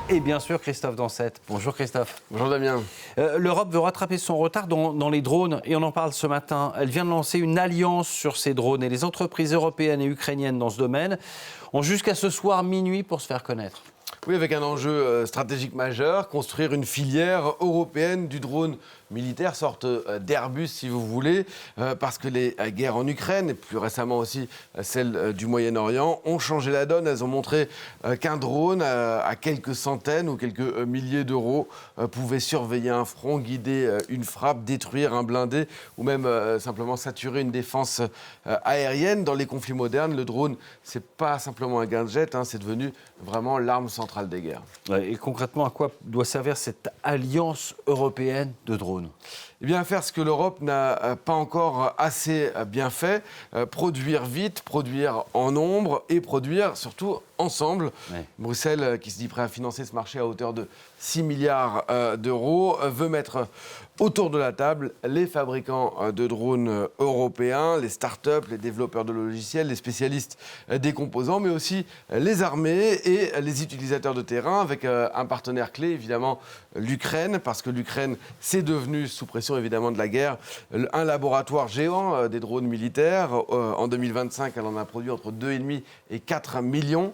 Et bien sûr, Christophe Dansette. Bonjour Christophe. Bonjour Damien. L'Europe veut rattraper son retard dans les drones et on en parle ce matin. Elle vient de lancer une alliance sur ces drones et les entreprises européennes et ukrainiennes dans ce domaine ont jusqu'à ce soir minuit pour se faire connaître. Oui, avec un enjeu stratégique majeur, construire une filière européenne du drone militaire, sorte d'Airbus si vous voulez, parce que les guerres en Ukraine, et plus récemment aussi celle du Moyen-Orient, ont changé la donne. Elles ont montré qu'un drone à quelques centaines ou quelques milliers d'euros pouvait surveiller un front, guider une frappe, détruire un blindé ou même simplement saturer une défense aérienne. Dans les conflits modernes, le drone, c'est pas simplement un gadget, c'est devenu vraiment l'arme centrale des guerres. Et concrètement, à quoi doit servir cette alliance européenne de drones ? Eh bien, faire ce que l'Europe n'a pas encore assez bien fait, produire vite, produire en nombre et produire surtout ensemble. Ouais. Bruxelles, qui se dit prêt à financer ce marché à hauteur de 6 milliards d'euros, veut mettre autour de la table les fabricants de drones européens, les start-up, les développeurs de logiciels, les spécialistes des composants, mais aussi les armées et les utilisateurs de terrain, avec un partenaire clé, évidemment, l'Ukraine, parce que l'Ukraine, c'est devenu, sous pression évidemment de la guerre, un laboratoire géant des drones militaires. En 2025, elle en a produit entre 2,5 et 4 millions.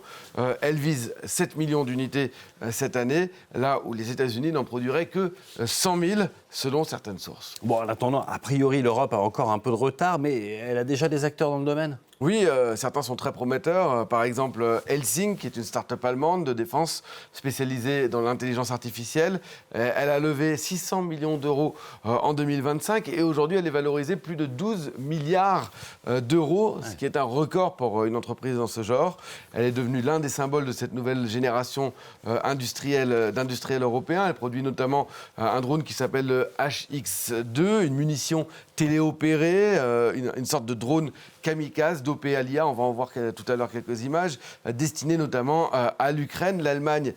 Elle vise 7 millions d'unités cette année, là où les États-Unis n'en produiraient que 100 000, selon certaines sources. Bon, en attendant, a priori, l'Europe a encore un peu de retard, mais elle a déjà des acteurs dans le domaine ? Oui, certains sont très prometteurs. Par exemple, Helsing, qui est une start-up allemande de défense spécialisée dans l'intelligence artificielle. Elle a levé 600 millions d'euros en 2025 et aujourd'hui, elle est valorisée plus de 12 milliards d'euros, ce qui est un record pour une entreprise dans ce genre. Elle est devenue l'un des symboles de cette nouvelle génération d'industriels européens. Elle produit notamment un drone qui s'appelle le HX2, une munition téléopérée, une sorte de drone kamikaze dopé à l'IA, on va en voir tout à l'heure quelques images, destinées notamment à l'Ukraine. L'Allemagne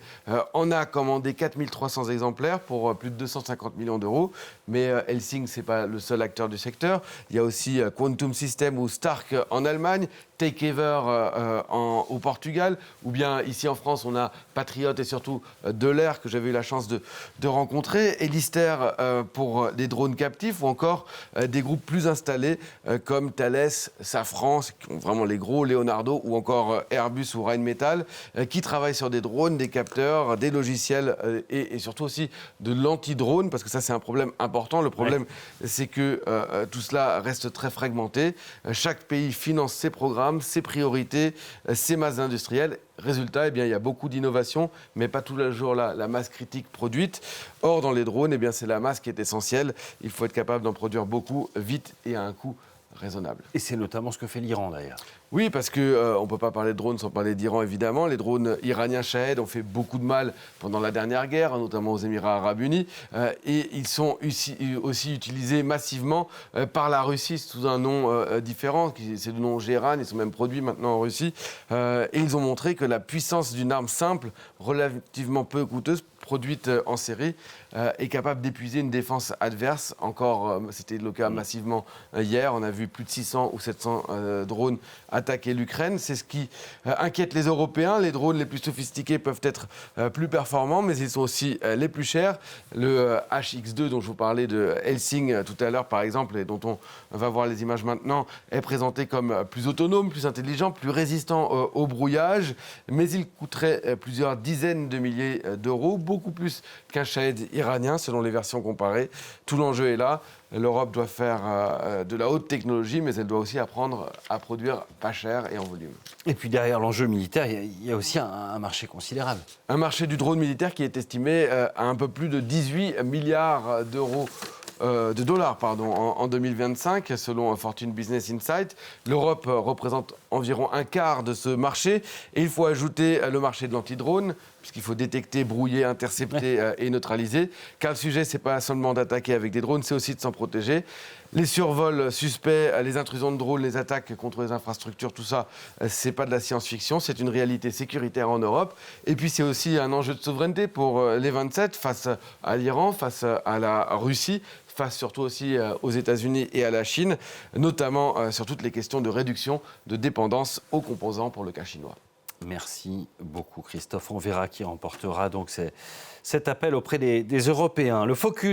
en a commandé 4300 exemplaires pour plus de 250 millions d'euros. Mais Helsing, ce n'est pas le seul acteur du secteur. Il y a aussi Quantum System ou Stark en Allemagne, Takeover au Portugal, ou bien ici en France, on a Patriot et surtout Delair, que j'avais eu la chance de rencontrer, et Lister pour des drones captifs, ou encore des groupes plus installés comme Thales, Safran, qui ont vraiment les gros, Leonardo, ou encore Airbus ou Rheinmetall, qui travaillent sur des drones, des capteurs, des logiciels et surtout aussi de l'anti-drone, parce que ça, c'est un problème important. Le problème, c'est que tout cela reste très fragmenté. Chaque pays finance ses programmes, ses priorités, ses masses industrielles. Résultat, eh bien, il y a beaucoup d'innovations, mais pas tous les jours la masse critique produite. Or, dans les drones, eh bien, c'est la masse qui est essentielle. Il faut être capable d'en produire beaucoup, vite et à un coût raisonnable. Et c'est notamment ce que fait l'Iran, d'ailleurs. Oui, parce qu'on ne peut pas parler de drones sans parler d'Iran, évidemment. Les drones iraniens Shahed ont fait beaucoup de mal pendant la dernière guerre, notamment aux Émirats arabes unis. Et ils sont aussi utilisés massivement par la Russie sous un nom différent. C'est le nom Géran, ils sont même produits maintenant en Russie. Et ils ont montré que la puissance d'une arme simple, relativement peu coûteuse, produite en série, est capable d'épuiser une défense adverse. Encore, c'était le cas massivement hier. On a vu plus de 600 ou 700 drones attaquer l'Ukraine. C'est ce qui inquiète les Européens. Les drones les plus sophistiqués peuvent être plus performants, mais ils sont aussi les plus chers. Le HX2, dont je vous parlais de Helsing tout à l'heure, par exemple, et dont on va voir les images maintenant, est présenté comme plus autonome, plus intelligent, plus résistant au brouillage, mais il coûterait plusieurs dizaines de milliers d'euros, beaucoup plus qu'un Shahed iranien, selon les versions comparées. Tout l'enjeu est là. L'Europe doit faire de la haute technologie, mais elle doit aussi apprendre à produire pas cher et en volume. Et puis derrière l'enjeu militaire, il y a aussi un marché considérable. Un marché du drone militaire qui est estimé à un peu plus de 18 milliards d'euros. De dollars en 2025, selon Fortune Business Insight. L'Europe représente environ un quart de ce marché. Et il faut ajouter le marché de l'anti-drone, puisqu'il faut détecter, brouiller, intercepter et neutraliser. Car le sujet, ce n'est pas seulement d'attaquer avec des drones, c'est aussi de s'en protéger. Les survols suspects, les intrusions de drones, les attaques contre les infrastructures, tout ça, c'est pas de la science-fiction, c'est une réalité sécuritaire en Europe. Et puis c'est aussi un enjeu de souveraineté pour les 27 face à l'Iran, face à la Russie, face surtout aussi aux États-Unis et à la Chine, notamment sur toutes les questions de réduction de dépendance aux composants pour le cas chinois. Merci beaucoup, Christophe. On verra qui remportera donc cet appel auprès des Européens. Le Focus.